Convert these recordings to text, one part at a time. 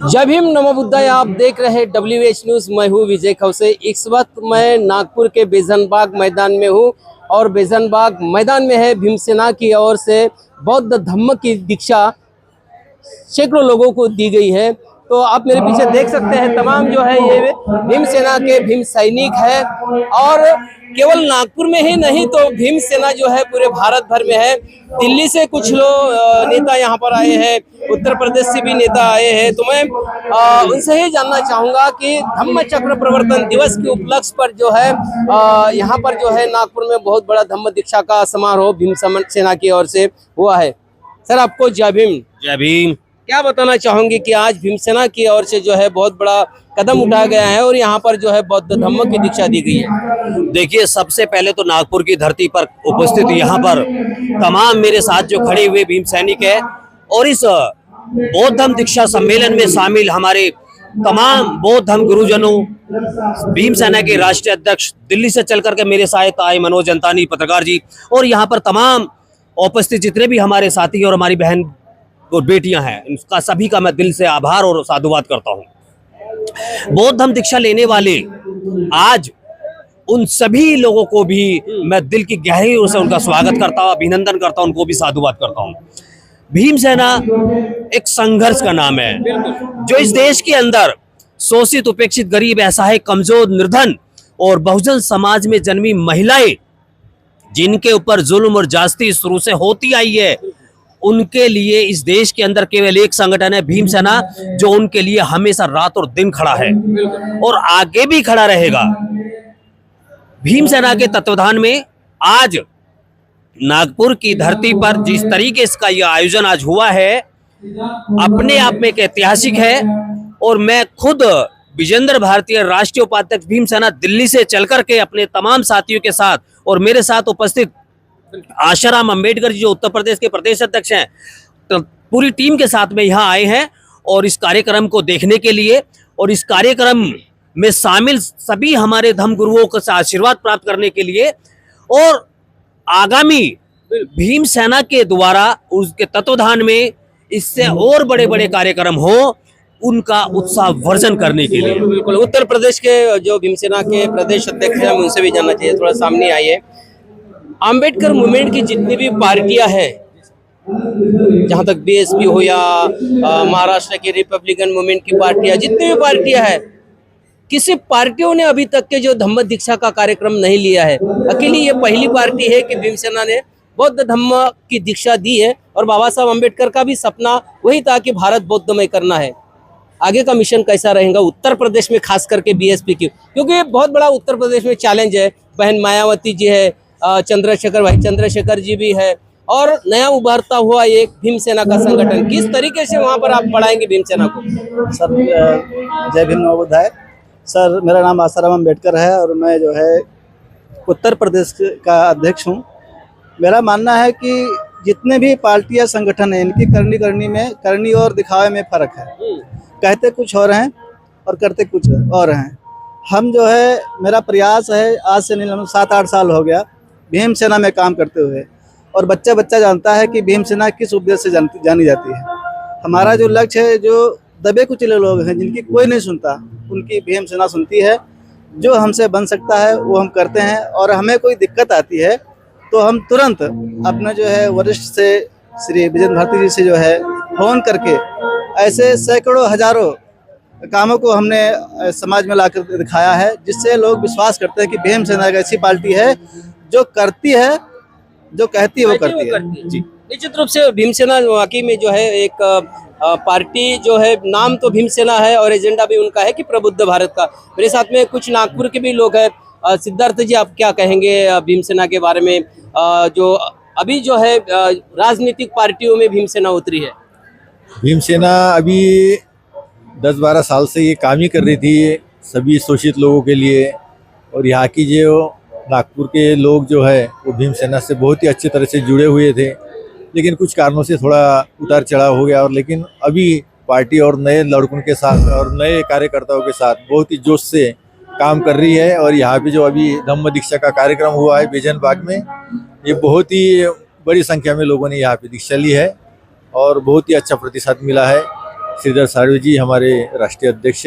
जय भीम नमो बुद्धाय। आप देख रहे हैं WH न्यूज। मैं हूँ विजय खौसे। इस वक्त मैं नागपुर के बेजनबाग मैदान में हूँ और बेजनबाग मैदान में है भीमसेना की ओर से बौद्ध धम्म की दीक्षा सैकड़ों लोगों को दी गई है। तो आप मेरे पीछे देख सकते हैं तमाम जो है ये भीमसेना के भीम सैनिक है और केवल नागपुर में ही नहीं तो भीमसेना जो है पूरे भारत भर में है। दिल्ली से कुछ लोग नेता यहाँ पर आए हैं, उत्तर प्रदेश से भी नेता आए हैं। तो मैं उनसे ही जानना चाहूंगा कि धम्म चक्र प्रवर्तन दिवस के उपलक्ष्य पर जो है यहाँ पर जो है नागपुर में बहुत बड़ा धम्म दीक्षा का समारोह भीमसेना की ओर से हुआ है। सर आपको जय भीम। जय भीम। क्या बताना चाहोगे कि आज भीमसेना की ओर से जो है बहुत बड़ा कदम उठाया गया है और यहाँ पर जो है बौद्ध धम्म की दीक्षा दी गई है? देखिए, सबसे पहले तो नागपुर की धरती पर उपस्थित यहाँ पर तमाम मेरे साथ जो खड़े हुए भीम सैनिक है और इस बौद्ध धम्म दीक्षा सम्मेलन में शामिल हमारे तमाम बौद्ध धम्म गुरुजनों, भीमसेना के राष्ट्रीय अध्यक्ष दिल्ली से चल करके मेरे साथ आए मनोज अंतानी पत्रकार जी, और यहाँ पर तमाम उपस्थित जितने भी हमारे साथी और हमारी बहन और बेटियां हैं, इनका सभी का मैं दिल से आभार और साधुवाद करता हूं। बौद्ध धम्म दीक्षा लेने वाले आज उन सभी लोगों को भी मैं दिल की गहरी ओर से उनका स्वागत करता हूं, अभिनंदन करता हूं, उनको भी साधुवाद करता हूं। भीमसेना एक संघर्ष का नाम है जो इस देश के अंदर शोषित, उपेक्षित, गरीब, असहाय, कमजोर, निर्धन और बहुजन समाज में जन्मी महिलाएं जिनके ऊपर जुल्म और ज्यादती शुरू से होती आई है, उनके लिए इस देश के अंदर केवल एक संगठन है भीमसेना, जो उनके लिए हमेशा रात और दिन खड़ा है और आगे भी खड़ा रहेगा। भीमसेना के तत्वाधान में आज नागपुर की धरती पर जिस तरीके से यह आयोजन आज हुआ है, अपने आप में एक ऐतिहासिक है। और मैं खुद विजेंद्र भारतीय राष्ट्रीय उपाध्यक्ष भीमसेना दिल्ली से चलकर के अपने तमाम साथियों के साथ और मेरे साथ उपस्थित आशाराम अंबेडकर जी जो उत्तर प्रदेश के प्रदेश अध्यक्ष हैं, तो पूरी टीम के साथ में यहाँ आए हैं और इस कार्यक्रम को देखने के लिए और इस कार्यक्रम में शामिल सभी हमारे धम्म गुरुओं को आशीर्वाद प्राप्त करने के लिए और आगामी भीमसेना के द्वारा उसके तत्वाधान में इससे और बड़े बड़े कार्यक्रम हो, उनका उत्साह वर्धन करने के लिए। बिल्कुल। उत्तर प्रदेश के जो भीमसेना के प्रदेश अध्यक्ष हैं उनसे भी जानना चाहिए, थोड़ा सामने आइए। अंबेडकर मूवमेंट की जितनी भी पार्टियां हैं, जहां तक BSP हो या महाराष्ट्र के रिपब्लिकन मूवमेंट की पार्टियां, जितनी भी पार्टियां हैं, किसी पार्टियों ने अभी तक के जो धम्म दीक्षा का कार्यक्रम नहीं लिया है। अकेली ये पहली पार्टी है कि भीमसेना ने बौद्ध धम्म की दीक्षा दी है और बाबा साहब अम्बेडकर का भी सपना वही था कि भारत बौद्धमय करना है। आगे का मिशन कैसा रहेगा उत्तर प्रदेश में, खास करके BSP की, क्योंकि बहुत बड़ा उत्तर प्रदेश में चैलेंज है। बहन मायावती जी है, चंद्रशेखर भाई चंद्रशेखर जी भी है और नया उभरता हुआ एक भीमसेना का संगठन। किस तरीके से वहां पर आप बढ़ाएंगे भीमसेना को? सर जय भीम नमो बुद्धाय। सर मेरा नाम आशाराम अंबेडकर है और मैं जो है उत्तर प्रदेश का अध्यक्ष हूं। मेरा मानना है कि जितने भी पार्टियां संगठन हैं, इनकी करनी और दिखावे में फ़र्क है। कहते कुछ और हैं और करते कुछ और हैं। हम जो है, मेरा प्रयास है, आज से नहीं 7-8 साल हो गया भीमसेना में काम करते हुए, और बच्चा जानता है कि भीमसेना किस उद्देश्य से जानी जाती है। हमारा जो लक्ष्य है, जो दबे कुचले लोग हैं जिनकी कोई नहीं सुनता, उनकी भीमसेना सुनती है। जो हमसे बन सकता है वो हम करते हैं, और हमें कोई दिक्कत आती है तो हम तुरंत अपने जो है वरिष्ठ से श्री विजेंद्र भारती जी से जो है फोन करके ऐसे सैकड़ों हजारों कामों को हमने समाज में लाकर दिखाया है, जिससे लोग विश्वास करते हैं कि भीमसेना एक ऐसी पार्टी है जो करती है, जो कहती है वो करती है। जी, निश्चित रूप से भीमसेना वाकई में जो है एक पार्टी जो है, नाम तो भीमसेना है और एजेंडा भी उनका है कि प्रबुद्ध भारत का। मेरे साथ में कुछ नागपुर के भी लोग हैं। सिद्धार्थ जी, आप क्या कहेंगे भीमसेना के बारे में, जो अभी जो है राजनीतिक पार्टियों में भीमसेना उतरी है? भीमसेना अभी 10-12 साल से ये काम ही कर रही थी सभी शोषित लोगों के लिए, और यहाँ की जो नागपुर के लोग जो है वो भीमसेना से बहुत ही अच्छी तरह से जुड़े हुए थे। लेकिन कुछ कारणों से थोड़ा उतार चढ़ाव हो गया, और लेकिन अभी पार्टी और नए लड़कों के साथ और नए कार्यकर्ताओं के साथ बहुत ही जोश से काम कर रही है। और यहाँ पे जो अभी धम्म दीक्षा का कार्यक्रम हुआ है बेजनबाग में, ये बहुत ही बड़ी संख्या में लोगों ने यहाँ पे दीक्षा ली है। और बहुत ही अच्छा प्रतिसाद मिला है। श्रीधर सार्वे जी हमारे राष्ट्रीय अध्यक्ष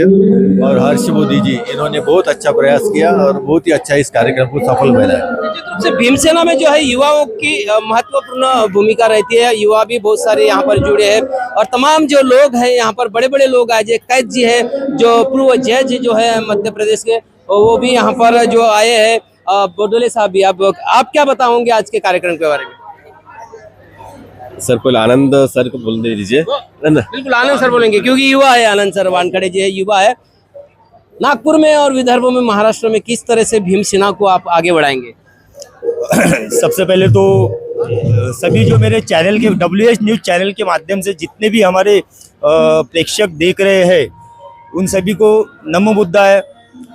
और हर्ष मोदी जी, इन्होंने बहुत अच्छा प्रयास किया और बहुत ही अच्छा इस कार्यक्रम को सफल बनाया। निश्चित रूप से भीमसेना में जो है युवाओं की महत्वपूर्ण भूमिका रहती है। युवा भी बहुत सारे यहाँ पर जुड़े हैं और तमाम जो लोग हैं यहाँ पर बड़े बड़े लोग आए, जो कैद जी है, जो पूर्व जज जो है मध्य प्रदेश के, वो भी यहाँ पर जो आए हैं। बोडोले साहब भी, आप क्या बताओगे आज के कार्यक्रम के बारे में? सर पहले आनंद सर को बोल दीजिए। बिल्कुल आनंद सर बोलेंगे क्योंकि युवा है। आनंद सर वानखड़े जी है, युवा है। नागपुर में और विदर्भ में, महाराष्ट्र में किस तरह से भीमसेना को आप आगे बढ़ाएंगे? सबसे पहले तो सभी जो मेरे चैनल के WH न्यूज़ चैनल के माध्यम से जितने भी हमारे प्रेक्षक देख रहे हैं उन सभी को नमो बुद्धाय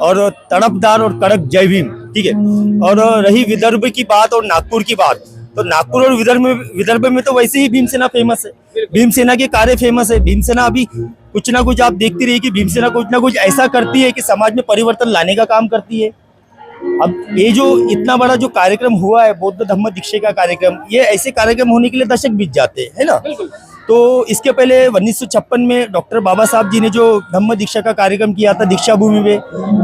और तड़पदार और कड़क जय भीम। ठीक है। और रही विदर्भ की बात और नागपुर की बात, तो नागपुर और विदर्भ में तो वैसे ही भीमसेना फेमस है। भीमसेना के कार्य फेमस है। भीमसेना अभी कुछ ना कुछ आप देखती रहिए कि भीमसेना कुछ ना कुछ ऐसा करती है कि समाज में परिवर्तन लाने का काम करती है। अब ये जो इतना बड़ा जो कार्यक्रम हुआ है बौद्ध धम्म दीक्षा का कार्यक्रम, ये ऐसे कार्यक्रम होने के लिए दशक बीत जाते हैं, है ना। तो इसके पहले 1956 में डॉक्टर बाबा साहब जी ने जो धम्म दीक्षा का कार्यक्रम किया था दीक्षा भूमि में,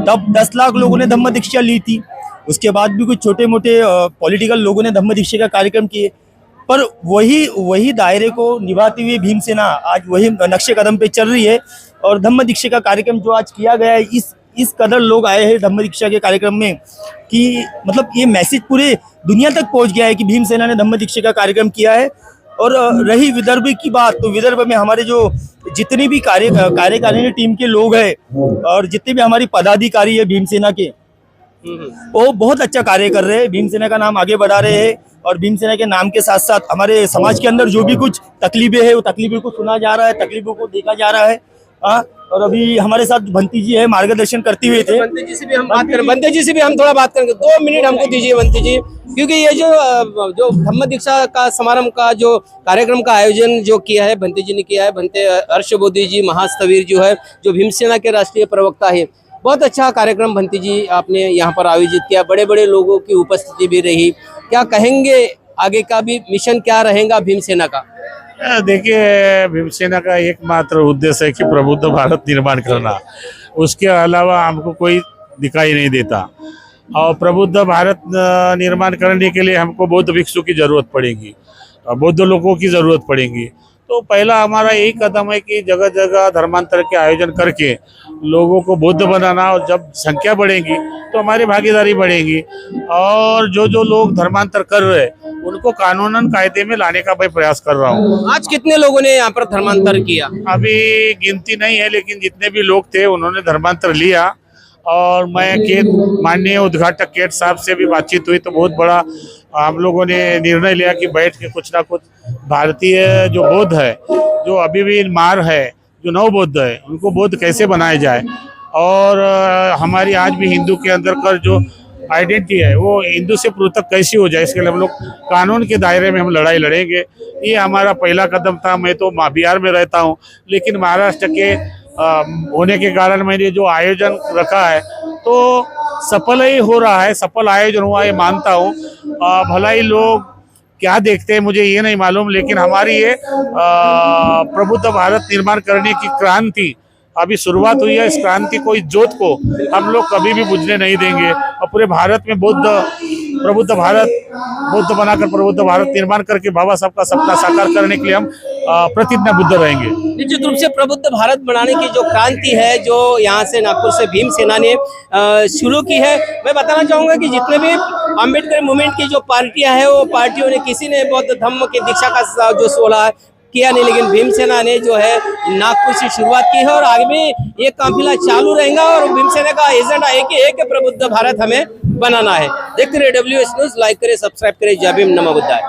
तब 10 लाख लोगों ने धम्म दीक्षा ली थी। उसके बाद भी कुछ छोटे मोटे पॉलिटिकल लोगों ने धम्म दीक्षा का कार्यक्रम किए, पर वही दायरे को निभाते हुए भीमसेना आज वही नक्शे कदम पे चल रही है। और धम्म दीक्षा का कार्यक्रम जो आज किया गया है, इस कदर लोग आए हैं धम्म दीक्षा के कार्यक्रम में कि मतलब ये मैसेज पूरे दुनिया तक पहुंच गया है कि भीमसेना ने धम्म दीक्षा का कार्यक्रम किया है। और रही विदर्भ की बात, तो विदर्भ में हमारे जो जितनी भी कार्यकारिणी टीम के लोग हैं और जितने भी हमारी पदाधिकारी है भीमसेना के, वो बहुत अच्छा कार्य कर रहे हैं। भीमसेना का नाम आगे बढ़ा रहे हैं और भीमसेना के नाम के साथ साथ हमारे समाज के अंदर जो भी कुछ तकलीफें हैं वो तकलीफों को सुना जा रहा है, तकलीफों को देखा जा रहा है। और अभी हमारे साथ बंती जी है, मार्गदर्शन करते हुए थे। बंती जी से भी हम बात करें, बंती जी से भी हम थोड़ा बात करेंगे। 2 मिनट हमको दीजिए बंती जी, क्योंकि ये जो धम्म दीक्षा का समारंभ का जो कार्यक्रम का आयोजन जो किया है बंती जी ने किया है। बंते हर्ष मोदी जी महास्तवीर जो है, जो भीमसेना के राष्ट्रीय प्रवक्ता है, बहुत अच्छा कार्यक्रम बंती जी आपने यहाँ पर आयोजित किया। बड़े बड़े लोगों की उपस्थिति भी रही। क्या कहेंगे, आगे का भी मिशन क्या रहेगा भीमसेना का? देखिए, भीमसेना का एकमात्र उद्देश्य है कि प्रबुद्ध भारत निर्माण करना। उसके अलावा हमको कोई दिखाई नहीं देता। और प्रबुद्ध भारत निर्माण करने के लिए हमको बौद्ध भिक्षु की जरूरत पड़ेगी, बौद्ध लोगों की जरूरत पड़ेगी। तो पहला हमारा यही कदम है कि जगह जगह धर्मांतर के आयोजन करके लोगों को बौद्ध बनाना। और जब संख्या बढ़ेगी तो हमारी भागीदारी बढ़ेगी। और जो लोग धर्मांतर कर रहे हैं उनको कानूनन कायदे में लाने का मैं प्रयास कर रहा हूँ। आज कितने लोगों ने यहाँ पर धर्मांतर किया? अभी गिनती नहीं है, लेकिन जितने भी लोग थे उन्होंने धर्मांतर लिया। और मैं माननीय उद्घाटक केट साहब से भी बातचीत हुई, तो बहुत बड़ा हम लोगों ने निर्णय लिया कि बैठ के कुछ ना कुछ भारतीय जो बौद्ध है, जो अभी भी मार है, जो नव बौद्ध है, उनको बौद्ध कैसे बनाया जाए। और हमारी आज भी हिंदू के अंदर कर जो आइडेंटिटी है वो हिंदू से पृथक कैसी हो जाए, इसके लिए हम लोग कानून के दायरे में हम लड़ाई लड़ेंगे। ये हमारा पहला कदम था। मैं तो बिहार में रहता हूँ, लेकिन महाराष्ट्र के होने के कारण मैंने जो आयोजन रखा है तो सफल ही हो रहा है, सफल आयोजन हुआ ये मानता हूँ। भला ही लोग क्या देखते हैं मुझे ये नहीं मालूम, लेकिन हमारी ये प्रबुद्ध भारत निर्माण करने की क्रांति अभी शुरुआत हुई है। इस क्रांति को, इस जोत को हम लोग कभी भी बुझने नहीं देंगे। और पूरे भारत में प्रबुद्ध बौद्ध बनाकर प्रबुद्ध भारत निर्माण करके बाबा साहब का सपना साकार करने के लिए हम प्रतिज्ञाबद्ध रहेंगे। निश्चित रूप से प्रबुद्ध भारत बनाने की जो क्रांति है, जो यहाँ से नागपुर से भीमसेना ने शुरू की है, मैं बताना चाहूँगा कि जितने भी अम्बेडकर मूवमेंट की जो पार्टियां हैं, वो पार्टियों ने किसी ने बौद्ध धम्म की दीक्षा का जो 16 किया नहीं, लेकिन भीमसेना ने जो है नागपुर से शुरुआत की है और आगे भी ये काफिला चालू रहेगा। और भीमसेना का एजेंडा एक प्रबुद्ध भारत हमें बनाना है। देखते रहिए WH न्यूज़, लाइक करें, सब्सक्राइब करें। जय भीम, नमो बुद्धाय।